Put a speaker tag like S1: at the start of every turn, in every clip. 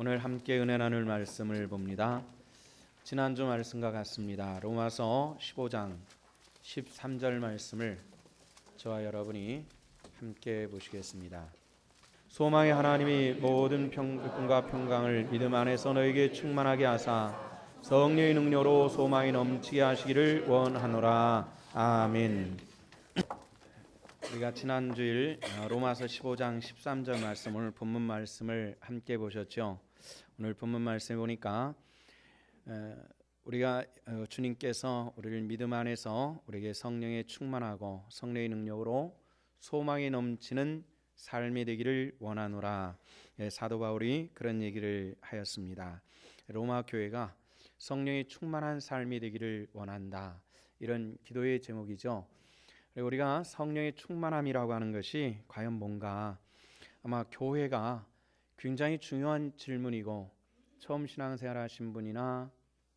S1: 오늘 함께 은혜 나눌 말씀을 봅니다. 지난주 말씀과 같습니다. 로마서 15장 13절 말씀을 저와 여러분이 함께 보시겠습니다. 소망의 하나님이 모든 평강과 평강을 믿음 안에서 너에게 충만하게 하사 성령의 능력으로 소망이 넘치게 하시기를 원하노라. 아멘. 우리가 지난주일 로마서 15장 13절 말씀, 오늘 본문 말씀을 함께 보셨죠. 오늘 본문 말씀에 보니까 우리가 주님께서 우리를 믿음 안에서 우리에게 성령에 충만하고 성령의 능력으로 소망이 넘치는 삶이 되기를 원하노라. 사도 바울이 그런 얘기를 하였습니다. 로마 교회가 성령이 충만한 삶이 되기를 원한다. 이런 기도의 제목이죠. 우리가 성령의 충만함이라고 하는 것이 과연 뭔가, 아마 교회가 굉장히 중요한 질문이고, 처음 신앙생활 하신 분이나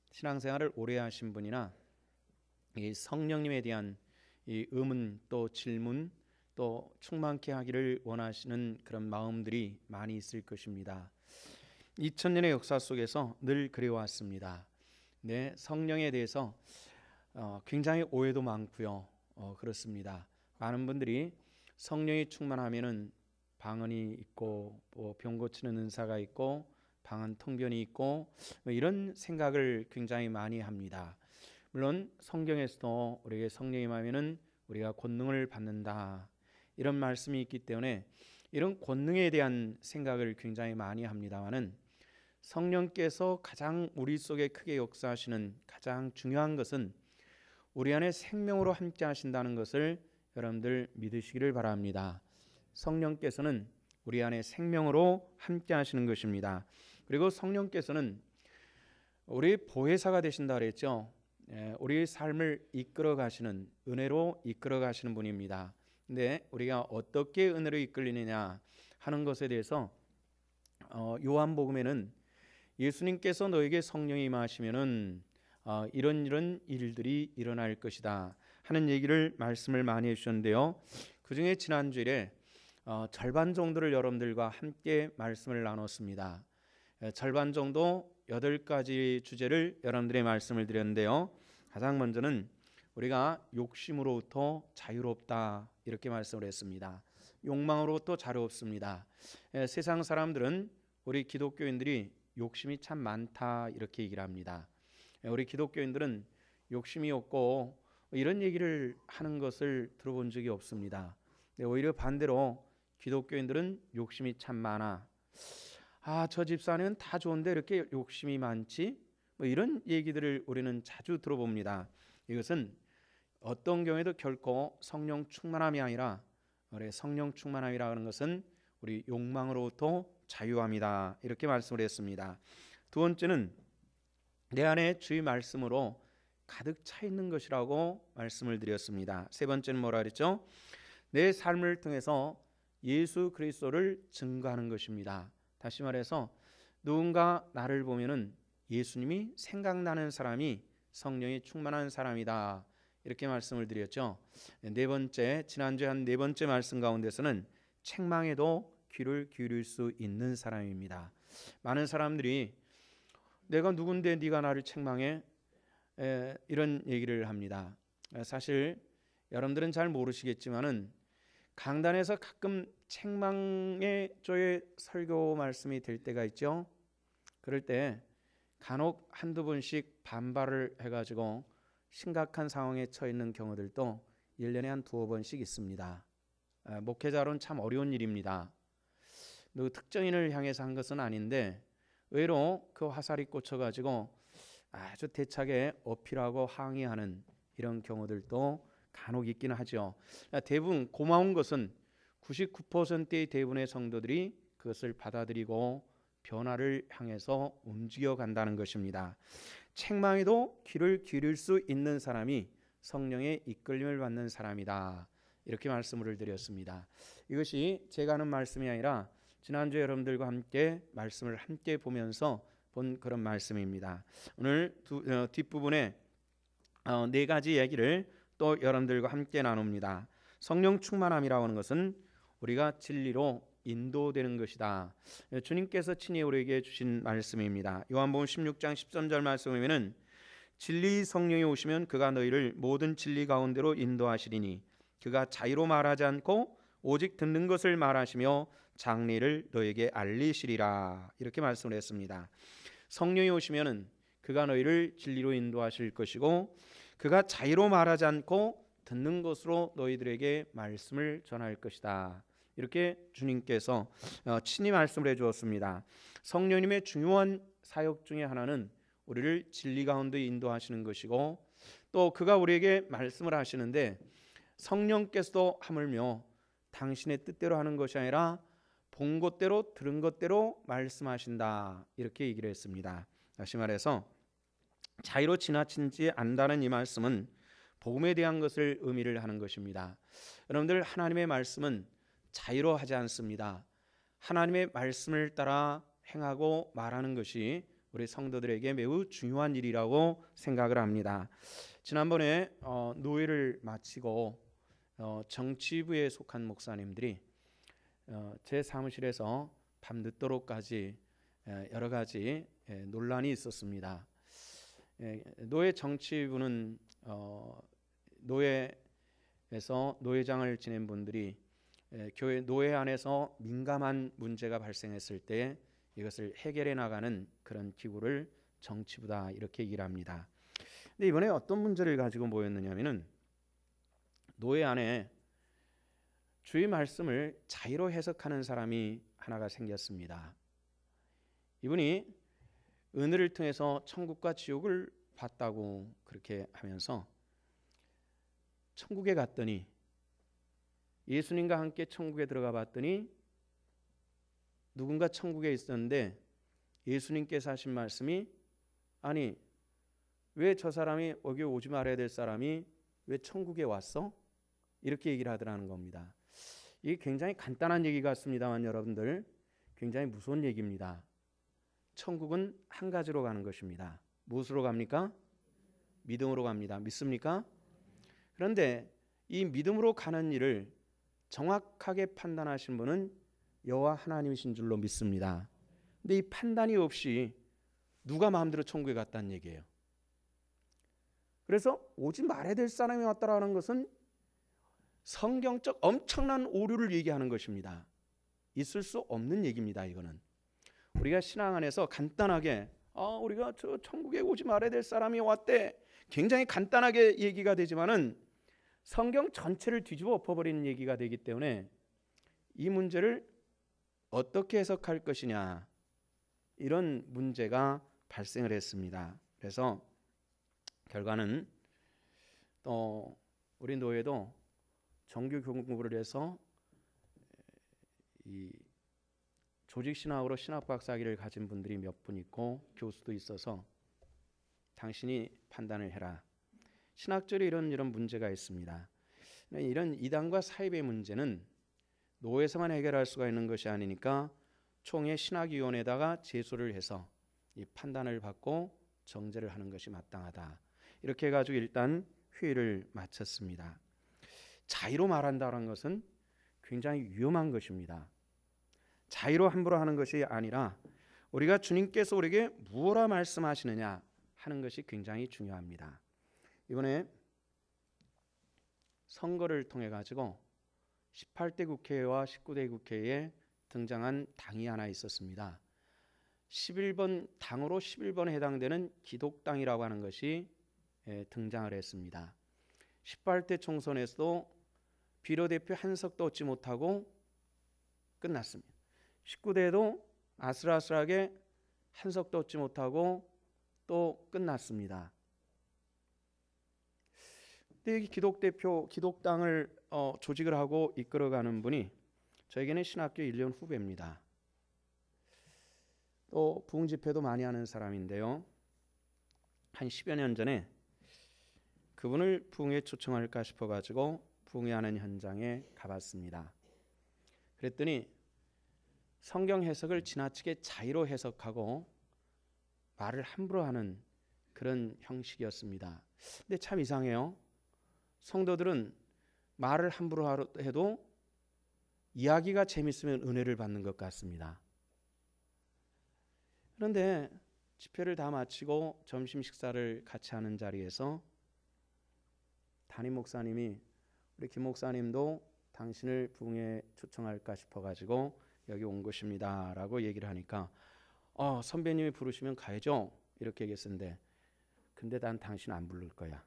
S1: 신앙생활을 오래 하신 분이나 이 성령님에 대한 이 의문 또 질문 또 충만케 하기를 원하시는 그런 마음들이 많이 있을 것입니다. 2000년의 역사 속에서 늘 그래왔습니다. 네, 성령에 대해서 굉장히 오해도 많고요. 그렇습니다. 많은 분들이 성령이 충만하면은 방언이 있고 병 고치는 은사가 있고 방언 통변이 있고 이런 생각을 굉장히 많이 합니다. 물론 성경에서도 우리에게 성령이 임하면은 우리가 권능을 받는다 이런 말씀이 있기 때문에 이런 권능에 대한 생각을 굉장히 많이 합니다만은 성령께서 가장 우리 속에 크게 역사하시는 가장 중요한 것은 우리 안에 생명으로 함께 하신다는 것을 여러분들 믿으시기를 바랍니다. 성령께서는 우리 안에 생명으로 함께 하시는 것입니다. 그리고 성령께서는 우리 보혜사가 되신다 그랬죠. 우리 삶을 이끌어 가시는, 은혜로 이끌어 가시는 분입니다. 근데 우리가 어떻게 은혜로 이끌리느냐 하는 것에 대해서 요한복음에는 예수님께서 너에게 성령이 임하시면은 이런 일들이 일어날 것이다 하는 얘기를 말씀을 많이 해주셨는데요. 그 중에 지난주에 절반 정도를 여러분들과 함께 말씀을 나눴습니다. 절반 정도 8가지 주제를 여러분들의 말씀을 드렸는데요. 가장 먼저는 우리가 욕심으로부터 자유롭다 이렇게 말씀을 했습니다. 욕망으로부터 자유롭습니다. 세상 사람들은 우리 기독교인들이 욕심이 참 많다 이렇게 얘기를 합니다. 우리 기독교인들은 욕심이 없고 이런 얘기를 하는 것을 들어본 적이 없습니다. 오히려 반대로 기독교인들은 욕심이 참 많아. 저 집사는 다 좋은데 이렇게 욕심이 많지? 이런 얘기들을 우리는 자주 들어봅니다. 이것은 어떤 경우에도 결코 성령 충만함이 아니라, 우리 성령 충만함이라는 하는 것은 우리 욕망으로부터 자유함이다 이렇게 말씀을 했습니다. 두 번째는 내 안에 주의 말씀으로 가득 차 있는 것이라고 말씀을 드렸습니다. 세 번째는 뭐라 그랬죠? 내 삶을 통해서 예수 그리스도를 증거하는 것입니다. 다시 말해서 누군가 나를 보면은 예수님이 생각나는 사람이 성령이 충만한 사람이다 이렇게 말씀을 드렸죠. 네 번째, 지난주에 한 네 번째 말씀 가운데서는 책망에도 귀를 기울일 수 있는 사람입니다. 많은 사람들이 내가 누군데 네가 나를 책망해? 이런 얘기를 합니다. 사실 여러분들은 잘 모르시겠지만은 강단에서 가끔 책망의 조의 설교 말씀이 될 때가 있죠. 그럴 때 간혹 한두 번씩 반발을 해가지고 심각한 상황에 처해 있는 경우들도 1년에 한 두어 번씩 있습니다. 목회자로는 참 어려운 일입니다. 누구 특정인을 향해서 한 것은 아닌데 의외로 그 화살이 꽂혀가지고 아주 대차게 어필하고 항의하는 이런 경우들도 간혹 있기는 하죠. 대부분 고마운 것은 99%의 대부분의 성도들이 그것을 받아들이고 변화를 향해서 움직여 간다는 것입니다. 책망에도 귀를 기울일 수 있는 사람이 성령의 이끌림을 받는 사람이다 이렇게 말씀을 드렸습니다. 이것이 제가 하는 말씀이 아니라 지난주에 여러분들과 함께 말씀을 함께 보면서 본 그런 말씀입니다. 오늘 뒷부분에 네 가지 얘기를 또 여러분들과 함께 나눕니다. 성령 충만함이라고 하는 것은 우리가 진리로 인도되는 것이다. 주님께서 친히 우리에게 주신 말씀입니다. 요한복음 16장 13절 말씀에 보면은 진리 성령이 오시면 그가 너희를 모든 진리 가운데로 인도하시리니 그가 자의로 말하지 않고 오직 듣는 것을 말하시며 장래를 너에게 알리시리라. 이렇게 말씀을 했습니다. 성령이 오시면은 그가 너희를 진리로 인도하실 것이고 그가 자의로 말하지 않고 듣는 것으로 너희들에게 말씀을 전할 것이다. 이렇게 주님께서 친히 말씀을 해주었습니다. 성령님의 중요한 사역 중에 하나는 우리를 진리 가운데 인도하시는 것이고 또 그가 우리에게 말씀을 하시는데 성령께서도 하물며 당신의 뜻대로 하는 것이 아니라 본 것대로 들은 것대로 말씀하신다. 이렇게 얘기를 했습니다. 다시 말해서 자의로 지나치지 않는다는 이 말씀은 복음에 대한 것을 의미를 하는 것입니다. 여러분들 하나님의 말씀은 자의로 하지 않습니다. 하나님의 말씀을 따라 행하고 말하는 것이 우리 성도들에게 매우 중요한 일이라고 생각을 합니다. 지난번에 노회를 마치고 정치부에 속한 목사님들이 제 사무실에서 밤늦도록까지 여러 가지 논란이 있었습니다. 노회 정치부는 노회에서 노회장을 지낸 분들이 교회 노회 안에서 민감한 문제가 발생했을 때 이것을 해결해 나가는 그런 기구를 정치부다 이렇게 얘기를 합니다. 근데 이번에 어떤 문제를 가지고 모였느냐면은 노회 안에 주의 말씀을 자의로 해석하는 사람이 하나가 생겼습니다. 이분이 은혜를 통해서 천국과 지옥을 봤다고 그렇게 하면서 천국에 갔더니 예수님과 함께 천국에 들어가 봤더니 누군가 천국에 있었는데 예수님께서 하신 말씀이 아니 왜 저 사람이 여기 오지 말아야 될 사람이 왜 천국에 왔어? 이렇게 얘기를 하더라는 겁니다. 이게 굉장히 간단한 얘기 같습니다만 여러분들 굉장히 무서운 얘기입니다. 천국은 한 가지로 가는 것입니다. 무엇으로 갑니까? 믿음으로 갑니다. 믿습니까? 그런데 이 믿음으로 가는 일을 정확하게 판단하신 분은 여호와 하나님이신 줄로 믿습니다. 근데 이 판단이 없이 누가 마음대로 천국에 갔다는 얘기예요. 그래서 오지 말아야 될 사람이 왔다라는 것은 성경적 엄청난 오류를 얘기하는 것입니다. 있을 수 없는 얘기입니다. 이거는 우리가 신앙 안에서 간단하게 우리가 저 천국에 오지 말아야 될 사람이 왔대 굉장히 간단하게 얘기가 되지만은 성경 전체를 뒤집어 엎어버리는 얘기가 되기 때문에 이 문제를 어떻게 해석할 것이냐 이런 문제가 발생을 했습니다. 그래서 결과는 또 우리 노회도 정규 공부를 해서 이 조직신학으로 신학박사학위를 가진 분들이 몇 분 있고 교수도 있어서 당신이 판단을 해라. 신학적으로 이런 문제가 있습니다. 이런 이단과 사입의 문제는 노회에서만 해결할 수가 있는 것이 아니니까 총회 신학위원회에다가 제소를 해서 이 판단을 받고 정제를 하는 것이 마땅하다. 이렇게 해가지고 일단 회의를 마쳤습니다. 자의로 말한다는 것은 굉장히 위험한 것입니다. 자의로 함부로 하는 것이 아니라 우리가 주님께서 우리에게 무엇라 말씀하시느냐 하는 것이 굉장히 중요합니다. 이번에 선거를 통해 가지고 18대 국회와 19대 국회에 등장한 당이 하나 있었습니다. 11번 당으로 11번에 해당되는 기독당이라고 하는 것이 등장을 했습니다. 18대 총선에서도 비례대표 한 석도 얻지 못하고 끝났습니다. 19대도 아슬아슬하게 한 석도 얻지 못하고 또 끝났습니다. 근데 여기 기독당을 조직을 하고 이끌어가는 분이 저에게는 신학교 1년 후배입니다. 또 부흥 집회도 많이 하는 사람인데요. 한 10여 년 전에 그분을 부흥에 초청할까 싶어가지고 부흥회하는 현장에 가봤습니다. 그랬더니 성경 해석을 지나치게 자의로 해석하고 말을 함부로 하는 그런 형식이었습니다. 근데 참 이상해요. 성도들은 말을 함부로 해도 이야기가 재밌으면 은혜를 받는 것 같습니다. 그런데 집회를 다 마치고 점심 식사를 같이 하는 자리에서 담임 목사님이 우리 김 목사님도 당신을 부흥에 초청할까 싶어가지고 여기 온 것입니다 라고 얘기를 하니까 선배님이 부르시면 가야죠 이렇게 얘기했는데, 근데 난 당신 안 부를 거야.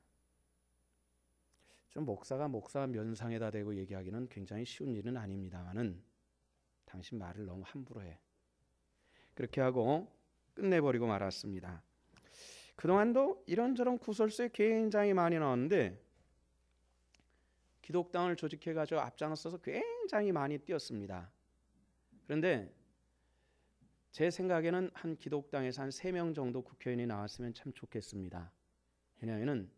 S1: 좀 목사 면상에다 대고 얘기하기는 굉장히 쉬운 일은 아닙니다만은 당신 말을 너무 함부로 해. 그렇게 하고 끝내버리고 말았습니다. 그동안도 이런저런 구설수에 굉장히 많이 나왔는데 기독당을 조직해가지고 앞장서서 굉장히 많이 뛰었습니다. 그런데 제 생각에는 한 기독당에서 한 3명 정도 국회의원이 나왔으면 참 좋겠습니다. 왜냐하면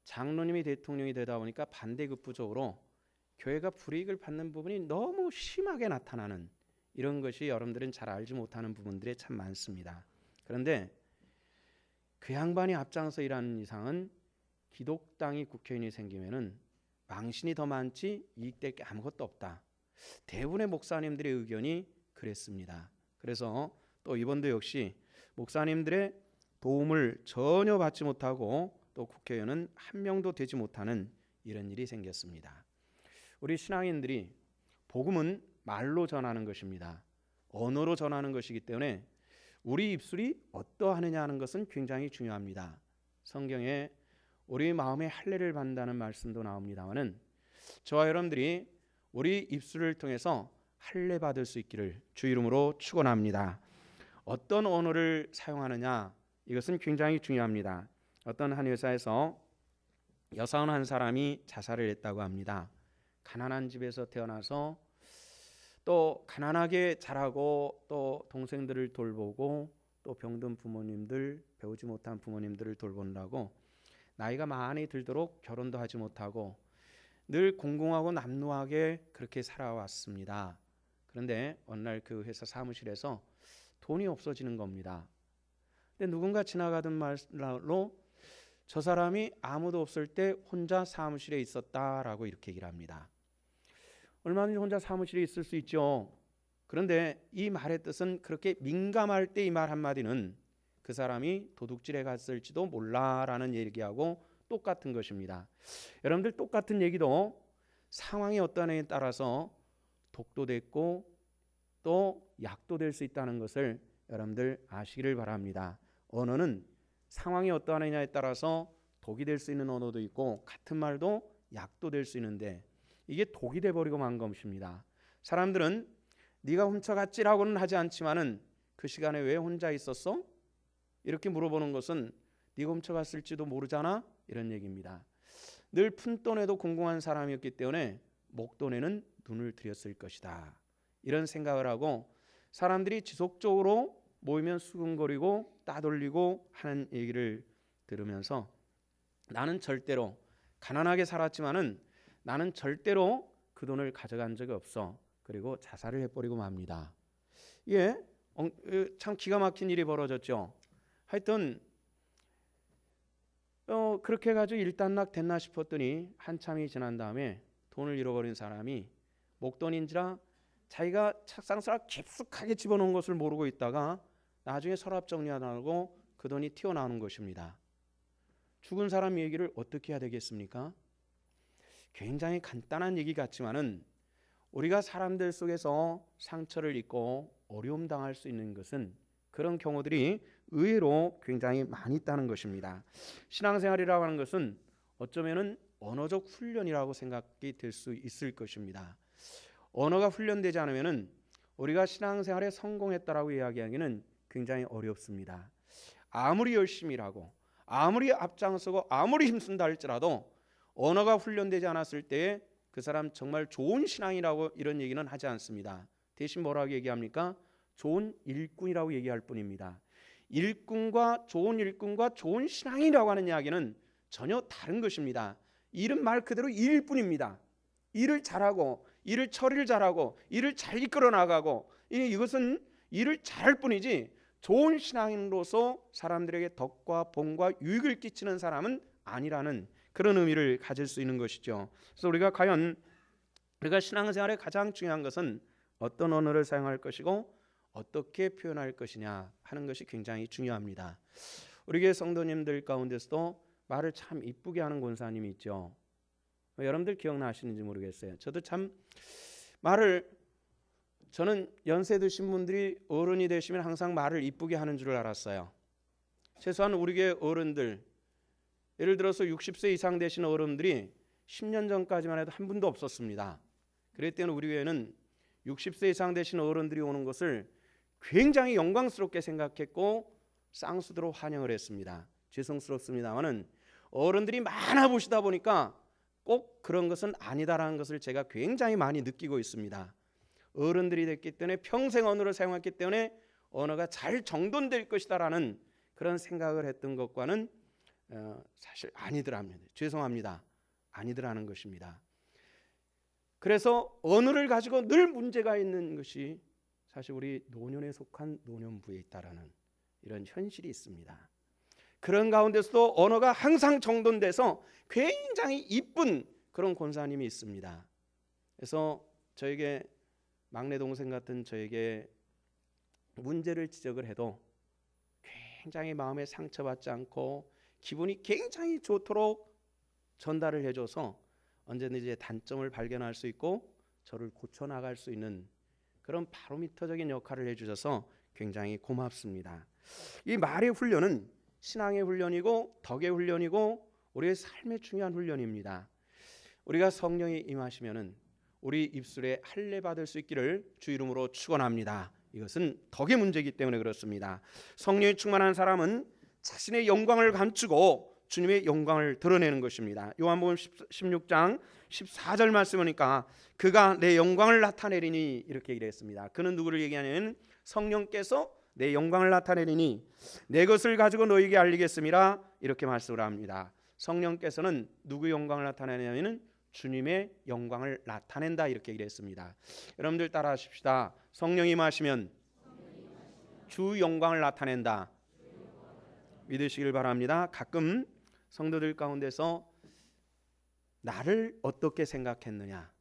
S1: 장로님이 대통령이 되다 보니까 반대급부적으로 교회가 불이익을 받는 부분이 너무 심하게 나타나는 이런 것이 여러분들은 잘 알지 못하는 부분들이 참 많습니다. 그런데 그 양반이 앞장서 일하는 이상은 기독당이 국회의원이 생기면은 망신이 더 많지 이익될 게 아무것도 없다. 대부분의 목사님들의 의견이 그랬습니다. 그래서 또 이번도 역시 목사님들의 도움을 전혀 받지 못하고 또 국회의원은 한 명도 되지 못하는 이런 일이 생겼습니다. 우리 신앙인들이 복음은 말로 전하는 것입니다. 언어로 전하는 것이기 때문에 우리 입술이 어떠하느냐 하는 것은 굉장히 중요합니다. 성경에 우리 마음에 할례를 받는다는 말씀도 나옵니다만은 저와 여러분들이 우리 입술을 통해서 할례 받을 수 있기를 주 이름으로 축원합니다. 어떤 언어를 사용하느냐 이것은 굉장히 중요합니다. 어떤 한 회사에서 여사원 한 사람이 자살을 했다고 합니다. 가난한 집에서 태어나서 또 가난하게 자라고 또 동생들을 돌보고 또 병든 부모님들, 배우지 못한 부모님들을 돌보느라고 나이가 많이 들도록 결혼도 하지 못하고 늘 공공하고 남루하게 그렇게 살아왔습니다. 그런데 어느 날 그 회사 사무실에서 돈이 없어지는 겁니다. 근데 누군가 지나가던 말로 저 사람이 아무도 없을 때 혼자 사무실에 있었다라고 이렇게 얘기를 합니다. 얼마든지 혼자 사무실에 있을 수 있죠. 그런데 이 말의 뜻은 그렇게 민감할 때 이 말 한마디는 그 사람이 도둑질해 갔을지도 몰라라는 얘기하고 똑같은 것입니다. 여러분들 똑같은 얘기도 상황이 어떠냐에 따라서 독도 됐고 또 약도 될 수 있다는 것을 여러분들 아시기를 바랍니다. 언어는 상황이 어떠하느냐에 따라서 독이 될 수 있는 언어도 있고 같은 말도 약도 될 수 있는데 이게 독이 돼버리고 만 것입니다. 사람들은 네가 훔쳐갔지라고는 하지 않지만은 그 시간에 왜 혼자 있었어? 이렇게 물어보는 것은 네가 훔쳐갔을지도 모르잖아 이런 얘기입니다. 늘 푼돈에도 공공한 사람이었기 때문에 목돈에는 눈을 들였을 것이다 이런 생각을 하고 사람들이 지속적으로 모이면 수근거리고 따돌리고 하는 얘기를 들으면서 나는 절대로 가난하게 살았지만은 나는 절대로 그 돈을 가져간 적이 없어. 그리고 자살을 해버리고 맙니다. 예, 참 기가 막힌 일이 벌어졌죠. 하여튼 그렇게 해가지고 일단락 됐나 싶었더니 한참이 지난 다음에 돈을 잃어버린 사람이 목돈인지라 자기가 착상스럽게 깊숙하게 집어넣은 것을 모르고 있다가 나중에 서랍 정리 안 하고 그 돈이 튀어나오는 것입니다. 죽은 사람 얘기를 어떻게 해야 되겠습니까? 굉장히 간단한 얘기 같지만은 우리가 사람들 속에서 상처를 입고 어려움 당할 수 있는 것은 그런 경우들이 의외로 굉장히 많이 있다는 것입니다. 신앙생활이라고 하는 것은 어쩌면은 언어적 훈련이라고 생각이 될 수 있을 것입니다. 언어가 훈련되지 않으면은 우리가 신앙생활에 성공했다라고 이야기하기는 굉장히 어렵습니다. 아무리 열심히 일하고 아무리 앞장서고 아무리 힘쓴다 할지라도 언어가 훈련되지 않았을 때에 그 사람 정말 좋은 신앙이라고 이런 얘기는 하지 않습니다. 대신 뭐라고 얘기합니까? 좋은 일꾼이라고 얘기할 뿐입니다. 일꾼과 좋은 신앙이라고 하는 이야기는 전혀 다른 것입니다. 일은 말 그대로 일일 뿐입니다. 일을 잘하고 일을 처리를 잘하고 일을 잘 이끌어 나가고 이것은 일을 잘할 뿐이지 좋은 신앙인으로서 사람들에게 덕과 본과 유익을 끼치는 사람은 아니라는 그런 의미를 가질 수 있는 것이죠. 그래서 우리가 과연 우리가 신앙생활에 가장 중요한 것은 어떤 언어를 사용할 것이고 어떻게 표현할 것이냐 하는 것이 굉장히 중요합니다. 우리 교회 성도님들 가운데서도 말을 참 이쁘게 하는 권사님이 있죠. 여러분들 기억나시는지 모르겠어요. 저도 참 저는 연세 드신 분들이 어른이 되시면 항상 말을 이쁘게 하는 줄 알았어요. 최소한 우리 교회 어른들, 예를 들어서 60세 이상 되신 어른들이 10년 전까지만 해도 한 분도 없었습니다. 그랬을 때는 우리 교회는 60세 이상 되신 어른들이 오는 것을 굉장히 영광스럽게 생각했고 쌍수도로 환영을 했습니다. 죄송스럽습니다만은 어른들이 많아 보시다 보니까 꼭 그런 것은 아니다라는 것을 제가 굉장히 많이 느끼고 있습니다. 어른들이 됐기 때문에 평생 언어를 사용했기 때문에 언어가 잘 정돈될 것이다라는 그런 생각을 했던 것과는 사실 아니더랍니다. 죄송합니다. 아니더라는 것입니다. 그래서 언어를 가지고 늘 문제가 있는 것이 사실 우리 노년에 속한 노년부에 있다라는 이런 현실이 있습니다. 그런 가운데서도 언어가 항상 정돈돼서 굉장히 이쁜 그런 권사님이 있습니다. 그래서 저에게 막내 동생 같은 저에게 문제를 지적을 해도 굉장히 마음에 상처받지 않고 기분이 굉장히 좋도록 전달을 해줘서 언제든지 단점을 발견할 수 있고 저를 고쳐나갈 수 있는 그런 바로미터적인 역할을 해주셔서 굉장히 고맙습니다. 이 말의 훈련은 신앙의 훈련이고 덕의 훈련이고 우리의 삶의 중요한 훈련입니다. 우리가 성령이 임하시면은 우리 입술에 할례 받을 수 있기를 주 이름으로 축원합니다. 이것은 덕의 문제이기 때문에 그렇습니다. 성령이 충만한 사람은 자신의 영광을 감추고 주님의 영광을 드러내는 것입니다. 요한복음 16장 14절 말씀이니까 그가 내 영광을 나타내리니 이렇게 얘기를 했습니다. 그는 누구를 얘기하냐면 성령께서 내 영광을 나타내리니 내 것을 가지고 너에게 알리겠음이라 이렇게 말씀을 합니다. 성령께서는 누구의 영광을 나타내냐면 주님의 영광을 나타낸다 이렇게 얘기를 했습니다. 여러분들 따라 하십시다. 성령이 임하시면 주 영광을 나타낸다. 믿으시길 바랍니다. 가끔 성도들 가운데서 나를 어떻게 생각했느냐,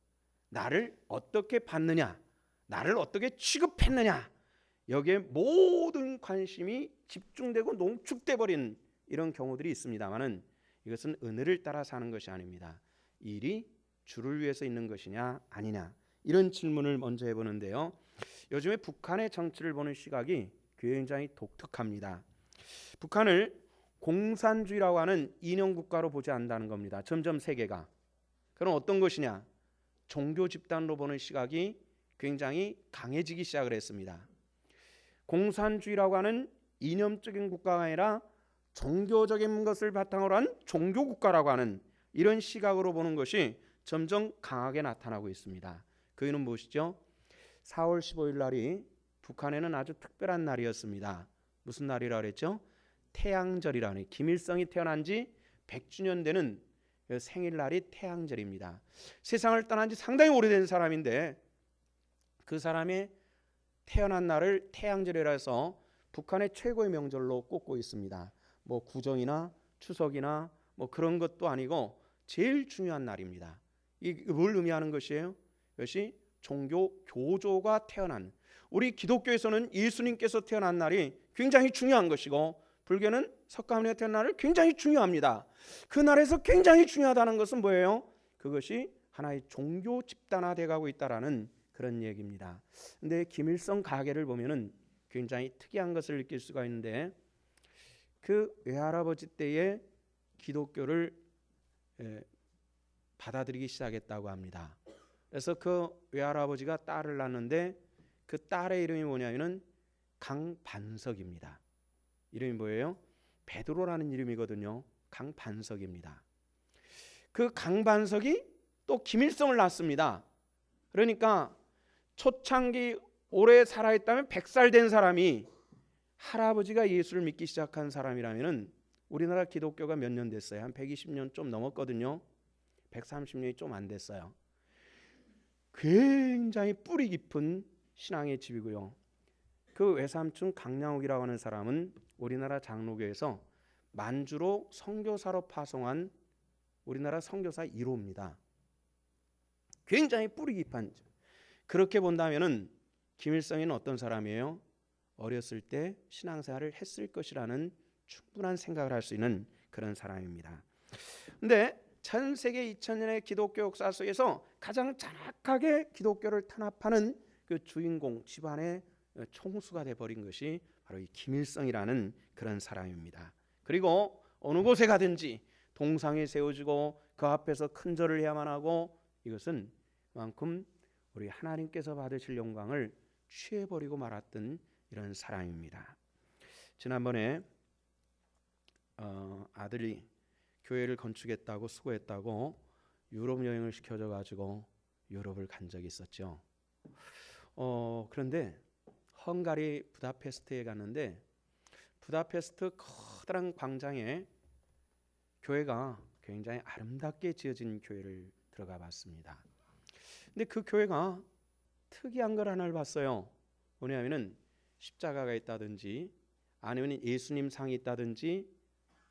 S1: 나를 어떻게 봤느냐, 나를 어떻게 취급했느냐, 여기에 모든 관심이 집중되고 농축돼 버린 이런 경우들이 있습니다만은 이것은 은혜를 따라 사는 것이 아닙니다. 일이 주를 위해서 있는 것이냐 아니냐 이런 질문을 먼저 해보는데요. 요즘에 북한의 정치를 보는 시각이 굉장히 독특합니다. 북한을 공산주의라고 하는 이념 국가로 보지 않는다는 겁니다. 점점 세계가. 그럼 어떤 것이냐? 종교 집단으로 보는 시각이 굉장히 강해지기 시작을 했습니다. 공산주의라고 하는 이념적인 국가가 아니라 종교적인 것을 바탕으로 한 종교 국가라고 하는 이런 시각으로 보는 것이 점점 강하게 나타나고 있습니다. 그 이유는 무엇이죠? 4월 15일 날이 북한에는 아주 특별한 날이었습니다. 무슨 날이라고 그랬죠? 태양절이라는, 김일성이 태어난 지 100주년 되는 생일날이 태양절입니다. 세상을 떠난 지 상당히 오래된 사람인데 그 사람의 태어난 날을 태양절이라 해서 북한의 최고의 명절로 꼽고 있습니다. 뭐 구정이나 추석이나 뭐 그런 것도 아니고 제일 중요한 날입니다. 이게 뭘 의미하는 것이에요? 이것이 종교 교조가 태어난, 우리 기독교에서는 예수님께서 태어난 날이 굉장히 중요한 것이고 불교는 석가모니가 태어난 날이 굉장히 중요합니다. 그 날에서 굉장히 중요하다는 것은 뭐예요? 그것이 하나의 종교 집단화돼 가고 있다라는 그런 얘기입니다. 근데 김일성 가계를 보면은 굉장히 특이한 것을 느낄 수가 있는데 그 외할아버지 때에 기독교를 받아들이기 시작했다고 합니다. 그래서 그 외할아버지가 딸을 낳았는데 그 딸의 이름이 뭐냐면은 강반석입니다. 이름이 뭐예요? 베드로라는 이름이거든요. 강반석입니다. 그 강반석이 또 김일성을 낳습니다. 그러니까 초창기 오래 살아있다면 100살 된 사람이 할아버지가 예수를 믿기 시작한 사람이라면은 우리나라 기독교가 몇 년 됐어요? 한 120년 좀 넘었거든요. 130년이 좀 안 됐어요. 굉장히 뿌리 깊은 신앙의 집이고요. 그 외삼촌 강량욱이라고 하는 사람은 우리나라 장로교에서 만주로 선교사로 파송한 우리나라 선교사 1호입니다. 굉장히 뿌리 깊은. 그렇게 본다면은 김일성이는 어떤 사람이에요? 어렸을 때 신앙생활을 했을 것이라는 충분한 생각을 할 수 있는 그런 사람입니다. 근데 전 세계 2000년의 기독교 역사 속에서 가장 잔악하게 기독교를 탄압하는 그 주인공 집안의 총수가 돼버린 것이 바로 이 김일성이라는 그런 사람입니다. 그리고 어느 곳에 가든지 동상이 세워지고 그 앞에서 큰 절을 해야만 하고, 이것은 그만큼 우리 하나님께서 받으실 영광을 취해버리고 말았던 이런 사람입니다. 지난번에 아들이 교회를 건축했다고 수고했다고 유럽 여행을 시켜줘 가지고 유럽을 간 적이 있었죠. 그런데 헝가리 부다페스트에 갔는데 부다페스트 커다란 광장에 교회가 굉장히 아름답게 지어진 교회를 들어가 봤습니다. 근데 그 교회가 특이한 걸 하나를 봤어요. 뭐냐면은 십자가가 있다든지 아니면 예수님 상이 있다든지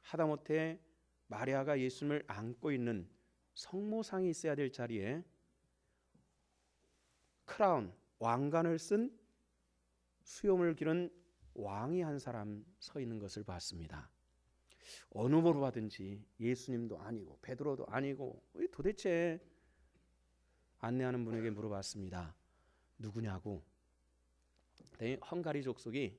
S1: 하다못해 마리아가 예수님을 안고 있는 성모상이 있어야 될 자리에 크라운, 왕관을 쓴 수염을 기른 왕이 한 사람 서 있는 것을 봤습니다. 어느 보러 가든지 예수님도 아니고 베드로도 아니고, 도대체 안내하는 분에게 물어봤습니다. 누구냐고. 헝가리 족속이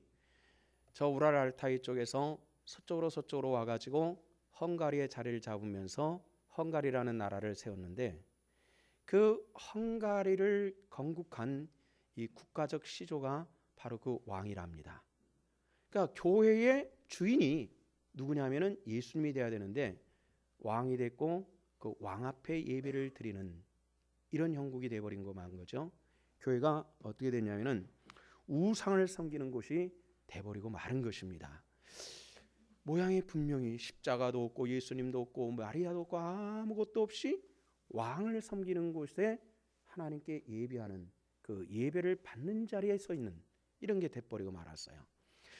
S1: 저 우랄 알타이 쪽에서 서쪽으로 와가지고 헝가리의 자리를 잡으면서 헝가리라는 나라를 세웠는데, 그 헝가리를 건국한 이 국가적 시조가 바로 그 왕이랍니다. 그러니까 교회의 주인이 누구냐면은 예수님이 돼야 되는데 왕이 됐고 그 왕 앞에 예배를 드리는 이런 형국이 돼버린 거만 거죠. 교회가 어떻게 됐냐면은 우상을 섬기는 곳이 돼버리고 마른 것입니다. 모양이 분명히 십자가도 없고 예수님도 없고 마리아도 없고 아무것도 없이 왕을 섬기는 곳에 하나님께 예배하는 그 예배를 받는 자리에 서 있는 이런 게 돼버리고 말았어요.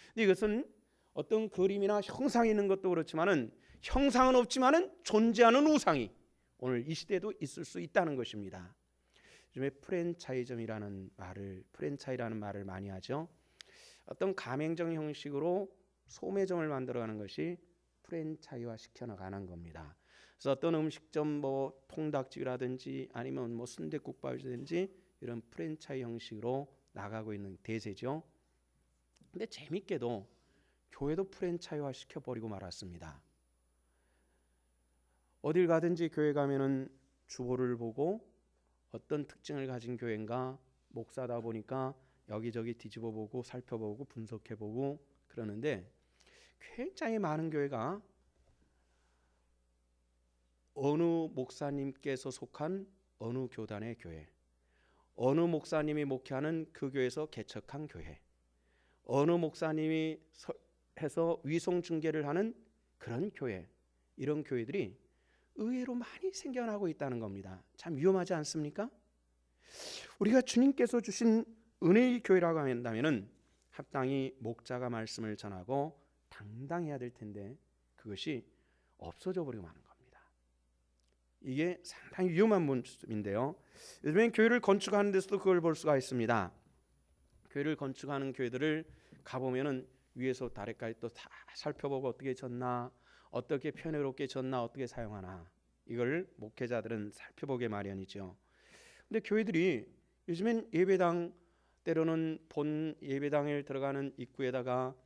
S1: 근데 이것은 어떤 그림이나 형상이 있는 것도 그렇지만은 형상은 없지만은 존재하는 우상이 오늘 이 시대에도 있을 수 있다는 것입니다. 요즘에 프랜차이즈라는 말을 많이 하죠. 어떤 가맹점 형식으로 소매점을 만들어가는 것이 프랜차이즈화 시켜나가는 겁니다. 그래서 어떤 음식점 통닭집이라든지 아니면 순댓국밥이라든지 이런 프랜차이즈 형식으로 나가고 있는 대세죠. 근데 재밌게도 교회도 프랜차이즈화 시켜버리고 말았습니다. 어딜 가든지 교회 가면은 주보를 보고 어떤 특징을 가진 교회인가, 목사다 보니까 여기저기 뒤집어보고 살펴보고 분석해보고 그러는데, 굉장히 많은 교회가 어느 목사님께서 속한 어느 교단의 교회, 어느 목사님이 목회하는 그 교회에서 개척한 교회, 어느 목사님이 해서 위성 중계를 하는 그런 교회, 이런 교회들이 의외로 많이 생겨나고 있다는 겁니다. 참 위험하지 않습니까? 우리가 주님께서 주신 은혜의 교회라고 한다면은 합당히 목자가 말씀을 전하고 당당해야 될 텐데 그것이 없어져 버리고 마는 겁니다. 이게 상당히 위험한 모습인데요. 요즘엔 교회를 건축하는 데서도 그걸 볼 수가 있습니다. 교회를 건축하는 교회들을 가보면은 위에서 아래까지 또 다 살펴보고 어떻게 졌나, 어떻게 편의롭게 졌나, 어떻게 사용하나, 이걸 목회자들은 살펴보게 마련이죠. 근데 교회들이 요즘엔 예배당, 때로는 본 예배당에 들어가는 입구에다가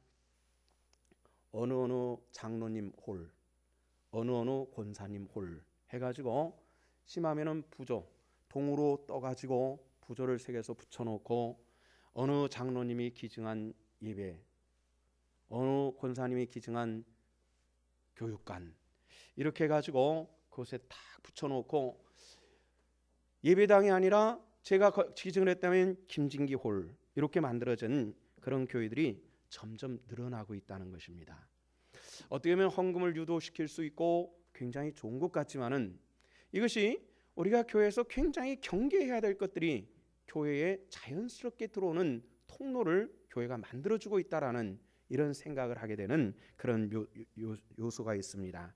S1: 어느 장로님 홀, 어느 권사님 홀 해가지고 심하면은 부조 동으로 떠가지고 부조를 새겨서 붙여놓고 어느 장로님이 기증한 예배, 어느 권사님이 기증한 교육관, 이렇게 해가지고 그곳에 딱 붙여놓고 예배당이 아니라 제가 기증을 했다면 김진기 홀, 이렇게 만들어진 그런 교회들이 점점 늘어나고 있다는 것입니다. 어떻게 보면 헌금을 유도시킬 수 있고 굉장히 좋은 것 같지만은 이것이 우리가 교회에서 굉장히 경계해야 될 것들이 교회에 자연스럽게 들어오는 통로를 교회가 만들어주고 있다라는 이런 생각을 하게 되는 그런 요소가 있습니다.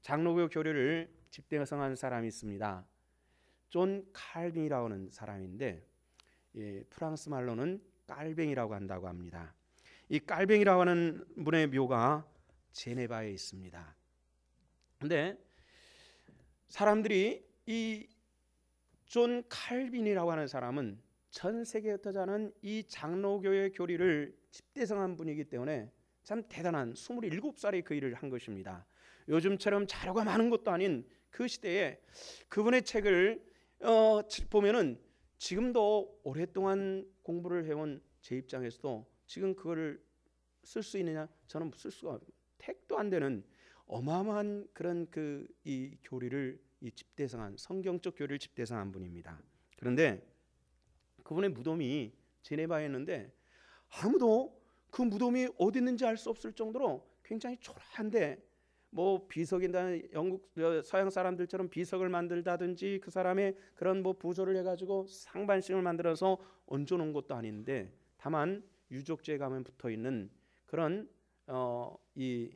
S1: 장로교 교리를 집대성한 사람이 있습니다. 존 칼빈이라고 하는 사람인데 프랑스 말로는 깔뱅이라고 한다고 합니다. 이 깔뱅이라고 하는 분의 묘가 제네바에 있습니다. 근데 사람들이 이 존 칼빈이라고 하는 사람은 전 세계에 흩어져 있는 이 장로교의 교리를 집대성한 분이기 때문에 참 대단한 27살에 그 일을 한 것입니다. 요즘처럼 자료가 많은 것도 아닌 그 시대에 그분의 책을 보면은 지금도 오랫동안 공부를 해온 제 입장에서도 지금 그거를 쓸 수 있느냐? 저는 쓸 수가 택도 안 되는 어마어마한 그런 이 교리를 이 집대성한 성경적 교리를 집대성한 분입니다. 그런데 그분의 무덤이 제네바에 있는데 아무도 그 무덤이 어디 있는지 알 수 없을 정도로 굉장히 초라한데 뭐 비석이나 영국 서양 사람들처럼 비석을 만들다든지 그 사람의 그런 뭐 부조를 해가지고 상반신을 만들어서 얹어놓은 것도 아닌데 다만 유적지에 가면 붙어 있는 그런 이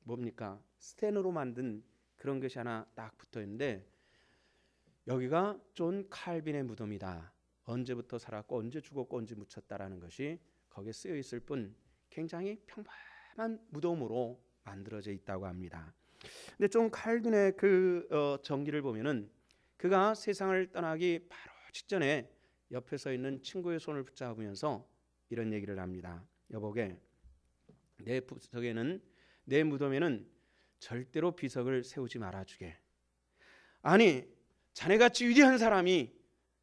S1: 뭡니까 스텐으로 만든 그런 것이 하나 딱 붙어 있는데 여기가 존 칼빈의 무덤이다. 언제부터 살았고 언제 죽었고 언제 묻혔다라는 것이 거기에 쓰여 있을 뿐 굉장히 평범한 무덤으로 만들어져 있다고 합니다. 근데 존 칼빈의 전기를 보면은 그가 세상을 떠나기 바로 직전에 옆에 서 있는 친구의 손을 붙잡으면서 이런 얘기를 합니다. 여보게, 내 부석에는 내 무덤에는 절대로 비석을 세우지 말아주게. 아니, 자네같이 위대한 사람이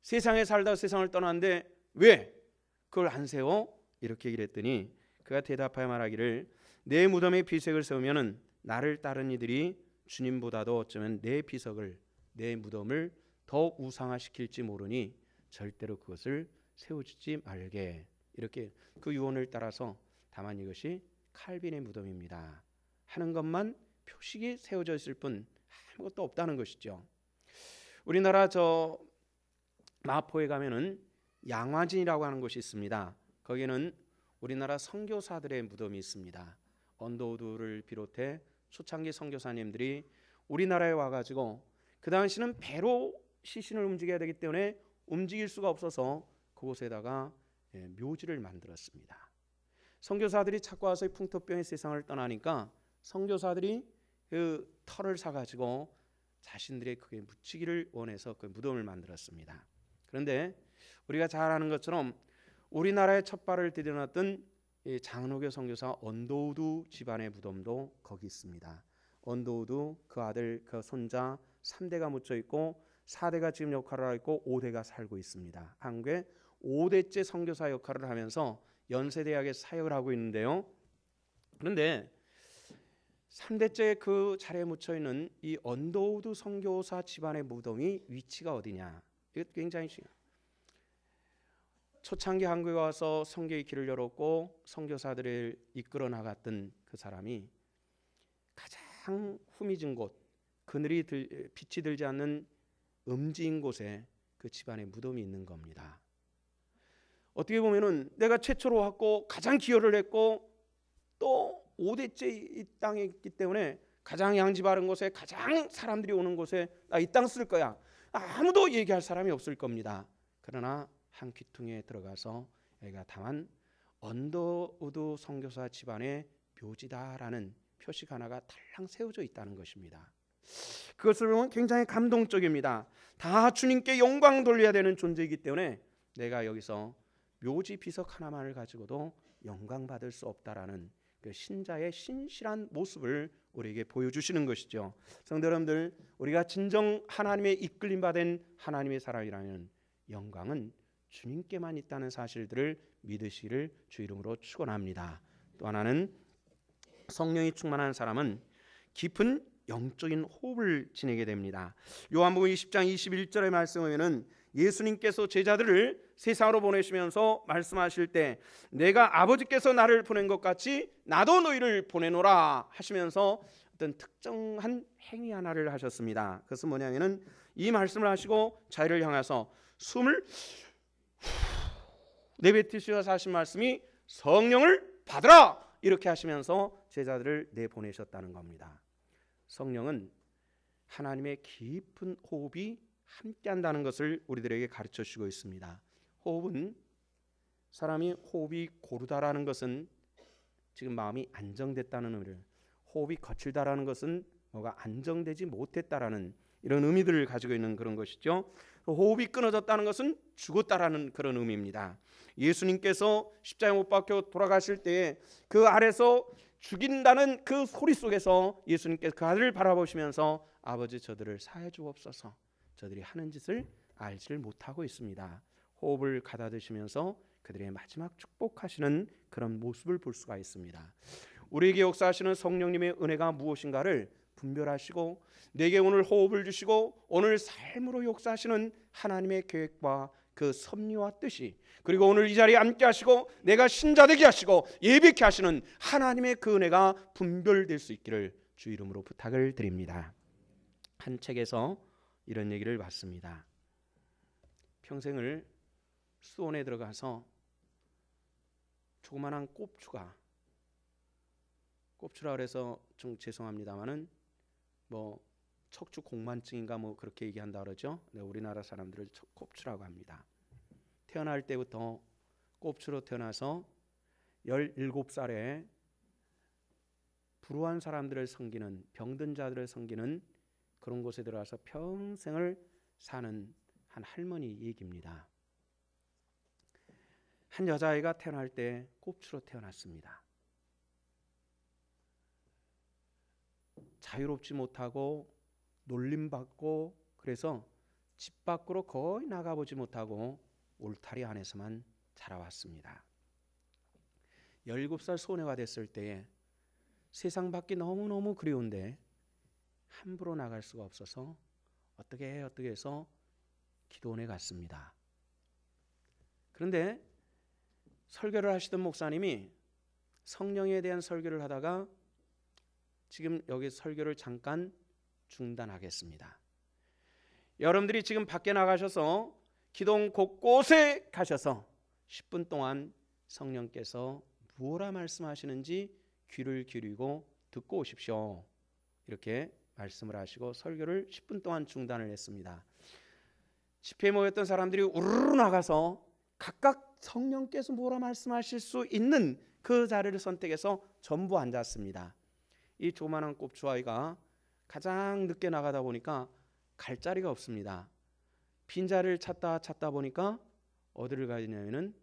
S1: 세상에 살다 세상을 떠났는데 왜 그걸 안 세워? 이렇게 얘기를 했더니 그가 대답하여 말하기를 내 무덤에 비석을 세우면은 나를 따른 이들이 주님보다도 어쩌면 내 비석을 내 무덤을 더 우상화시킬지 모르니 절대로 그것을 세워주지 말게. 이렇게 그 유언을 따라서 다만 이것이 칼빈의 무덤입니다 하는 것만 표식이 세워져 있을 뿐 아무것도 없다는 것이죠. 우리나라 마포에 가면은 양화진이라고 하는 곳이 있습니다. 거기는 우리나라 선교사들의 무덤이 있습니다. 언더우드를 비롯해 초창기 선교사님들이 우리나라에 와가지고 그 당시는 배로 시신을 움직여야 되기 때문에 움직일 수가 없어서 그곳에다가 묘지를 만들었습니다. 선교사들이 찾고 와서 풍토병의 세상을 떠나니까 선교사들이 그 털을 사가지고 자신들의 그게 묻히기를 원해서 그 무덤을 만들었습니다. 그런데 우리가 잘 아는 것처럼 우리나라의 첫 발을 디뎌놨던 장로교 선교사 언더우드 집안의 무덤도 거기 있습니다. 언더우드 그 아들 그 손자 3대가 묻혀 있고 4대가 지금 역할을 하고 있고 5대가 살고 있습니다. 한국에 5대째 선교사 역할을 하면서 연세대학에 사역을 하고 있는데요. 그런데 3대째 그 자리에 묻혀 있는 이 언더우드 선교사 집안의 무덤이 위치가 어디냐? 이거 굉장히 중요해요. 초창기 한국에 와서 선교의 길을 열었고 선교사들을 이끌어 나갔던 그 사람이 가장 후미진 곳, 그늘이 빛이 들지 않는 음지인 곳에 그 집안의 무덤이 있는 겁니다. 어떻게 보면은 내가 최초로 왔고 가장 기여를 했고 또 5대째 이 땅에 있기 때문에 가장 양지 바른 곳에 가장 사람들이 오는 곳에 나 이 땅 쓸 거야. 아무도 얘기할 사람이 없을 겁니다. 그러나 한 귀퉁이에 들어가서 여기가 다만 언더우드 선교사 집안의 묘지다라는 표식 하나가 달랑 세워져 있다는 것입니다. 그것을 보면 굉장히 감동적입니다. 다 주님께 영광 돌려야 되는 존재이기 때문에 내가 여기서 묘지 비석 하나만을 가지고도 영광 받을 수 없다라는 그 신자의 신실한 모습을 우리에게 보여주시는 것이죠. 성도 여러분들, 우리가 진정 하나님의 이끌림 받은 하나님의 사람이라면 영광은 주님께만 있다는 사실들을 믿으시기를 주 이름으로 축원합니다. 또 하나는 성령이 충만한 사람은 깊은 영적인 호흡을 지내게 됩니다. 요한복음 20장 21절의 말씀에 보면은 예수님께서 제자들을 세상으로 보내시면서 말씀하실 때 내가 아버지께서 나를 보낸 것 같이 나도 너희를 보내노라 하시면서 어떤 특정한 행위 하나를 하셨습니다. 그것은 뭐냐면은 이 말씀을 하시고 자기를 향해서 숨을 내뱉으시면서 하신 말씀이 성령을 받으라 이렇게 하시면서 제자들을 내보내셨다는 겁니다. 성령은 하나님의 깊은 호흡이 함께 한다는 것을 우리들에게 가르쳐 주고 있습니다. 호흡은 사람이 호흡이 고르다라는 것은 지금 마음이 안정됐다는 의미를, 호흡이 거칠다라는 것은 뭐가 안정되지 못했다라는 이런 의미들을 가지고 있는 그런 것이죠. 호흡이 끊어졌다는 것은 죽었다라는 그런 의미입니다. 예수님께서 십자가에 못 박혀 돌아가실 때 그 아래서 죽인다는 그 소리 속에서 예수님께서 그 아들을 바라보시면서 아버지 저들을 사해 주옵소서, 저들이 하는 짓을 알지를 못하고 있습니다. 호흡을 가다드시면서 그들의 마지막 축복하시는 그런 모습을 볼 수가 있습니다. 우리에게 역사하시는 성령님의 은혜가 무엇인가를 분별하시고 내게 오늘 호흡을 주시고 오늘 삶으로 역사하시는 하나님의 계획과 그 섭리와 뜻이, 그리고 오늘 이 자리에 함께 하시고 내가 신자되게 하시고 예비케 하시는 하나님의 그 은혜가 분별될 수 있기를 주 이름으로 부탁을 드립니다. 한 책에서 이런 얘기를 봤습니다. 평생을 수원에 들어가서 조그만한 꼽추라 그래서 좀 죄송합니다만은 뭐 척추 공만증인가 뭐 그렇게 얘기한다 그러죠. 네, 우리나라 사람들을 꼽추라고 합니다. 태어날 때부터 꼽추로 태어나서 17살에 불우한 사람들을 섬기는, 병든 자들을 섬기는 그런 곳에 들어가서 평생을 사는 한 할머니 얘기입니다. 한 여자아이가 태어날 때 꼽추로 태어났습니다. 자유롭지 못하고 놀림받고 그래서 집 밖으로 거의 나가보지 못하고 울타리 안에서만 자라왔습니다. 17살 소녀가 됐을 때에 세상 밖이 너무너무 그리운데 함부로 나갈 수가 없어서 어떻게 해서 기도원에 갔습니다. 그런데 설교를 하시던 목사님이 성령에 대한 설교를 하다가 지금 여기 설교를 잠깐 중단하겠습니다. 여러분들이 지금 밖에 나가셔서 기도원 곳곳에 가셔서 10분 동안 성령께서 무엇라 말씀하시는지 귀를 기울이고 듣고 오십시오. 이렇게 말씀을 하시고 설교를 10분 동안 중단을 했습니다. 집회에 모였던 사람들이 우르르 나가서 각각 성령께서 뭐라 말씀하실 수 있는 그 자리를 선택해서 전부 앉았습니다. 이 조그만한 꼽추아이가 가장 늦게 나가다 보니까 갈 자리가 없습니다. 빈자리를 찾다 보니까 어디를 가냐면은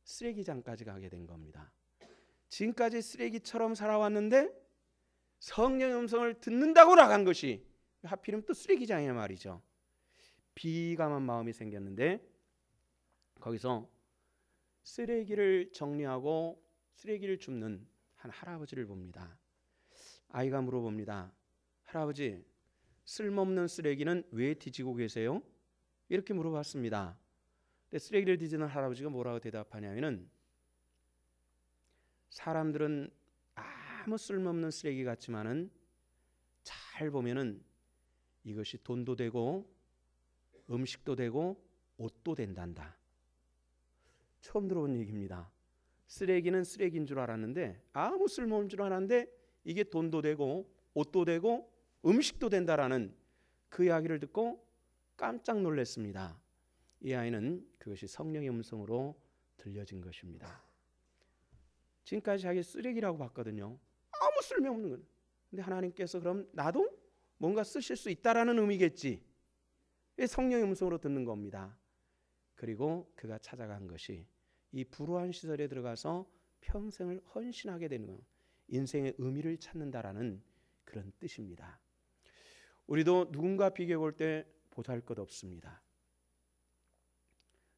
S1: 쓰레기장까지 가게 된 겁니다. 지금까지 쓰레기처럼 살아왔는데 성령의 음성을 듣는다고 나간 것이 하필이면 또 쓰레기장이란 말이죠. 비감한 마음이 생겼는데 거기서 쓰레기를 정리하고 쓰레기를 줍는 한 할아버지를 봅니다. 아이가 물어봅니다. 할아버지, 쓸모없는 쓰레기는 왜 뒤지고 계세요? 이렇게 물어봤습니다. 근데 쓰레기를 뒤지는 할아버지가 뭐라고 대답하냐면은 사람들은 아무 쓸모없는 쓰레기 같지만은 잘 보면은 이것이 돈도 되고 음식도 되고 옷도 된단다. 처음 들어본 얘기입니다. 쓰레기는 쓰레기인 줄 알았는데 아무 쓸모없는 줄 알았는데 이게 돈도 되고 옷도 되고 음식도 된다라는 그 이야기를 듣고 깜짝 놀랐습니다. 이 아이는 그것이 성령의 음성으로 들려진 것입니다. 지금까지 자기 쓰레기라고 봤거든요. 아무 쓸모없는 건. 근데 하나님께서 그럼 나도 뭔가 쓰실 수 있다라는 의미겠지. 성령의 음성으로 듣는 겁니다. 그리고 그가 찾아간 것이 이 불우한 시설에 들어가서 평생을 헌신하게 되는 것, 인생의 의미를 찾는다라는 그런 뜻입니다. 우리도 누군가 비교해 볼 때 보잘것없습니다.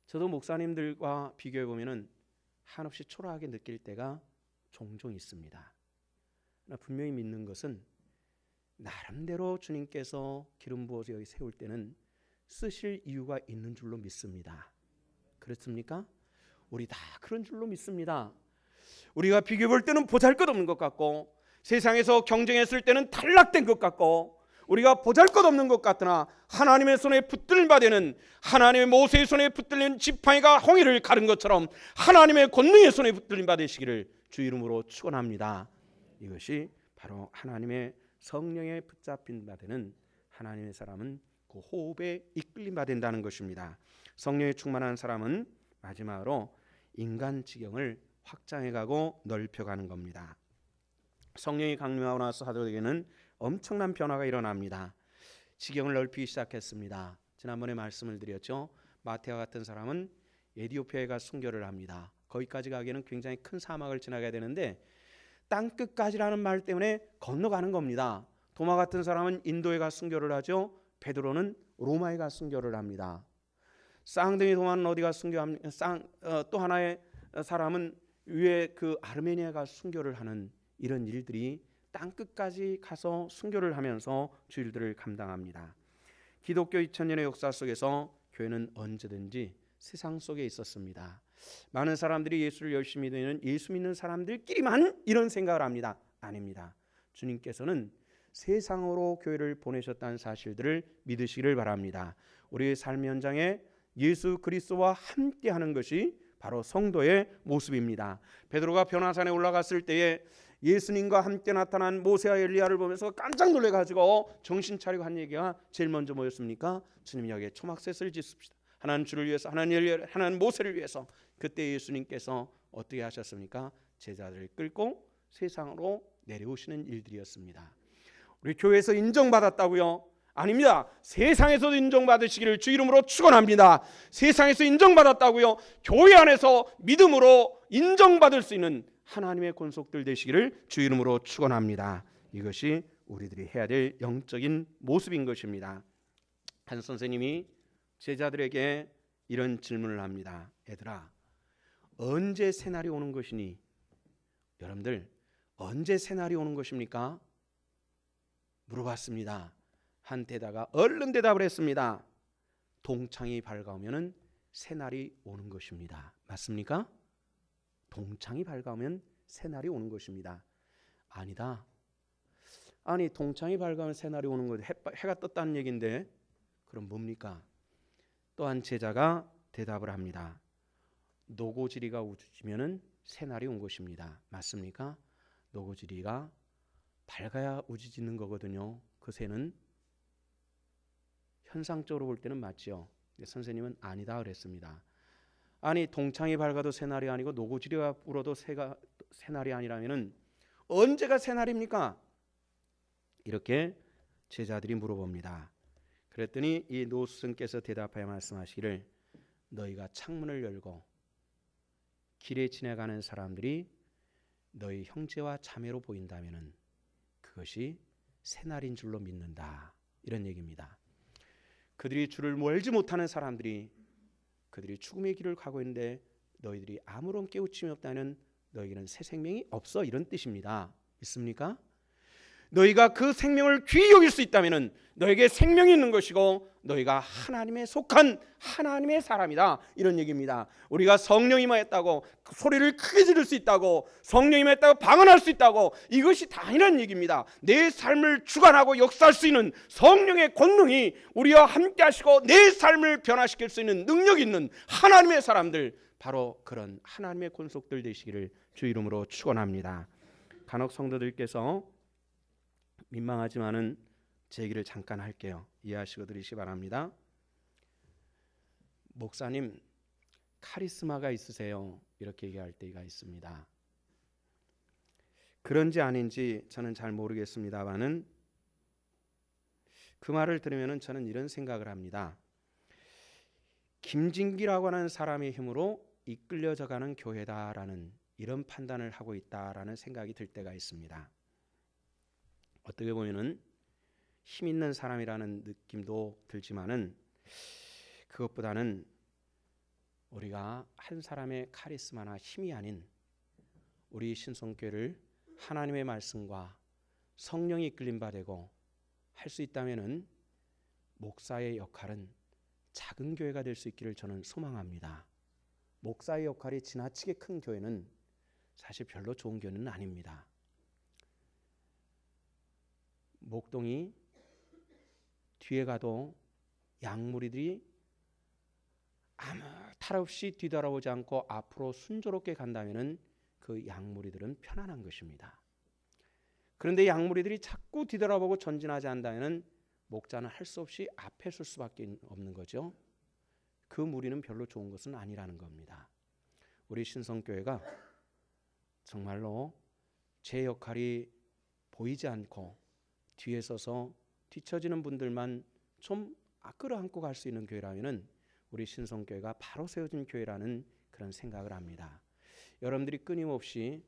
S1: 저도 목사님들과 비교해 보면은 한없이 초라하게 느낄 때가 종종 있습니다. 그러나 분명히 믿는 것은 나름대로 주님께서 기름 부어서 여기 세울 때는 쓰실 이유가 있는 줄로 믿습니다. 그렇습니까? 우리 다 그런 줄로 믿습니다. 우리가 비교해 볼 때는 보잘것없는 것 같고 세상에서 경쟁했을 때는 탈락된 것 같고 우리가 보잘것없는 것 같으나 하나님의 손에 붙들림 되는, 하나님의 모세의 손에 붙들린 지팡이가 홍해를 가른 것처럼 하나님의 권능의 손에 붙들림 받으시기를 주 이름으로 축원합니다. 이것이 바로 하나님의 성령에 붙잡힌 바 되는 하나님의 사람은 그 호흡에 이끌림 받는다는 것입니다. 성령에 충만한 사람은 마지막으로 인간 지경을 확장해가고 넓혀가는 겁니다. 성령이 강림하고 나서 사도에게는 엄청난 변화가 일어납니다. 지경을 넓히기 시작했습니다. 지난번에 말씀을 드렸죠. 마태와 같은 사람은 에티오피아에 가 순교를 합니다. 거기까지 가기에는 굉장히 큰 사막을 지나가야 되는데 땅끝까지라는 말 때문에 건너가는 겁니다. 도마 같은 사람은 인도에 가 순교를 하죠. 베드로는 로마에 가 순교를 합니다. 쌍둥이 도마는 어디가 순교합니까? 또 하나의 사람은 위에 그 아르메니아에 가 순교를 하는 이런 일들이 땅끝까지 가서 순교를 하면서 주일들을 감당합니다. 기독교 2000년의 역사 속에서 교회는 언제든지 세상 속에 있었습니다. 많은 사람들이 예수를 열심히 믿는 예수 믿는 사람들끼리만 이런 생각을 합니다. 아닙니다. 주님께서는 세상으로 교회를 보내셨다는 사실들을 믿으시기를 바랍니다. 우리의 삶 현장에 예수 그리스도와 함께하는 것이 바로 성도의 모습입니다. 베드로가 변화산에 올라갔을 때에 예수님과 함께 나타난 모세와 엘리야를 보면서 깜짝 놀래가지고 정신 차리고 한 얘기가 제일 먼저 뭐였습니까? 주님 여기에 초막셋을 짓습시다. 하나는 주를 위해서, 하나는 엘리야, 하나는 모세를 위해서. 그때 예수님께서 어떻게 하셨습니까? 제자들을 끌고 세상으로 내려오시는 일들이었습니다. 우리 교회에서 인정받았다고요? 아닙니다. 세상에서도 인정받으시기를 주 이름으로 축원합니다. 세상에서 인정받았다고요? 교회 안에서 믿음으로 인정받을 수 있는 하나님의 권속들 되시기를 주 이름으로 축원합니다. 이것이 우리들이 해야 될 영적인 모습인 것입니다. 한 선생님이 제자들에게 이런 질문을 합니다. 얘들아, 언제 새날이 오는 것이니? 여러분들 언제 새날이 오는 것입니까? 물어봤습니다. 한테다가 얼른 대답을 했습니다. 동창이 밝아오면 새날이 오는 것입니다. 맞습니까? 동창이 밝아오면 새날이 오는 것입니다. 아니다. 아니 동창이 밝아오면 새날이 오는 것, 해가 떴다는 얘기인데 그럼 뭡니까? 또한 제자가 대답을 합니다. 노고지리가 우지면 새날이 온 것입니다. 맞습니까? 노고지리가 밝아야 우지짓는 거거든요. 그 새는 현상적으로 볼 때는 맞죠. 선생님은 아니다 그랬습니다. 아니 동창이 밝아도 새날이 아니고 노고지리가 울어도 새날이 아니라면은 언제가 새날입니까? 이렇게 제자들이 물어봅니다. 그랬더니 이 노스승께서 대답하여 말씀하시기를 너희가 창문을 열고 길에 지나가는 사람들이 너희 형제와 자매로 보인다면은 그것이 새날인 줄로 믿는다. 이런 얘기입니다. 그들이 주를 멀지 못하는 사람들이 그들이 죽음의 길을 가고 있는데 너희들이 아무런 깨우침이 없다면 너희에게는 새 생명이 없어. 이런 뜻입니다. 있습니까? 너희가 그 생명을 귀히 여길 수 있다면 너에게 생명이 있는 것이고 너희가 하나님에 속한 하나님의 사람이다. 이런 얘기입니다. 우리가 성령 임하였다고 소리를 크게 지를 수 있다고 성령 임하였다고 방언할 수 있다고 이것이 다 이런 얘기입니다. 내 삶을 주관하고 역사할 수 있는 성령의 권능이 우리와 함께 하시고 내 삶을 변화시킬 수 있는 능력 있는 하나님의 사람들, 바로 그런 하나님의 권속들 되시기를 주 이름으로 축원합니다. 간혹 성도들께서 민망하지만은 제 얘기를 잠깐 할게요. 이해하시고 들으시기 바랍니다. 목사님 카리스마가 있으세요. 이렇게 얘기할 때가 있습니다. 그런지 아닌지 저는 잘 모르겠습니다만은 그 말을 들으면 저는 이런 생각을 합니다. 김진기라고 하는 사람의 힘으로 이끌려져가는 교회다라는 이런 판단을 하고 있다라는 생각이 들 때가 있습니다. 어떻게 보면은 힘 있는 사람이라는 느낌도 들지만은 그것보다는 우리가 한 사람의 카리스마나 힘이 아닌 우리 신성교회를 하나님의 말씀과 성령이 이끌림 받고 할 수 있다면은 목사의 역할은 작은 교회가 될 수 있기를 저는 소망합니다. 목사의 역할이 지나치게 큰 교회는 사실 별로 좋은 교회는 아닙니다. 목동이 뒤에 가도 양무리들이 아무 탈 없이 뒤돌아보지 않고 앞으로 순조롭게 간다면은 그 양무리들은 편안한 것입니다. 그런데 양무리들이 자꾸 뒤돌아보고 전진하지 않는다면은 목자는 할 수 없이 앞에 설 수밖에 없는 거죠. 그 무리는 별로 좋은 것은 아니라는 겁니다. 우리 신성교회가 정말로 제 역할이 보이지 않고 뒤에 서서 뒤처지는 분들만 좀 끌어안고 갈 수 있는 교회라면은 우리 신성교회가 바로 세워진 교회라는 그런 생각을 합니다. 여러분들이 끊임없이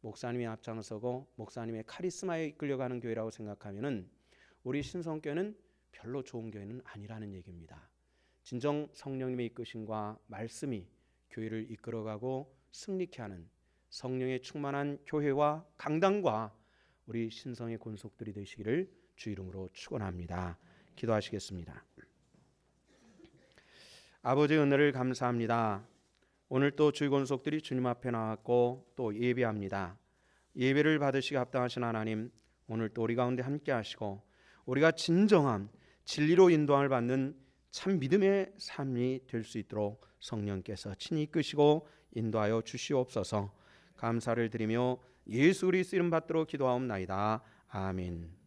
S1: 목사님이 앞장서고 목사님의 카리스마에 이끌려가는 교회라고 생각하면은 우리 신성교회는 별로 좋은 교회는 아니라는 얘기입니다. 진정 성령님의 이끄심과 말씀이 교회를 이끌어가고 승리케 하는 성령의 충만한 교회와 강단과 우리 신성의 권속들이 되시기를 주 이름으로 축원합니다. 기도하시겠습니다. 아버지의 은혜를 감사합니다. 오늘 또 주의 권속들이 주님 앞에 나왔고 또 예배합니다. 예배를 받으시기 합당하신 하나님, 오늘 또 우리 가운데 함께 하시고 우리가 진정한 진리로 인도함을 받는 참 믿음의 삶이 될 수 있도록 성령께서 친히 이끄시고 인도하여 주시옵소서. 감사를 드리며 예수 그리스도 이름 받들어 기도하옵나이다. 아멘.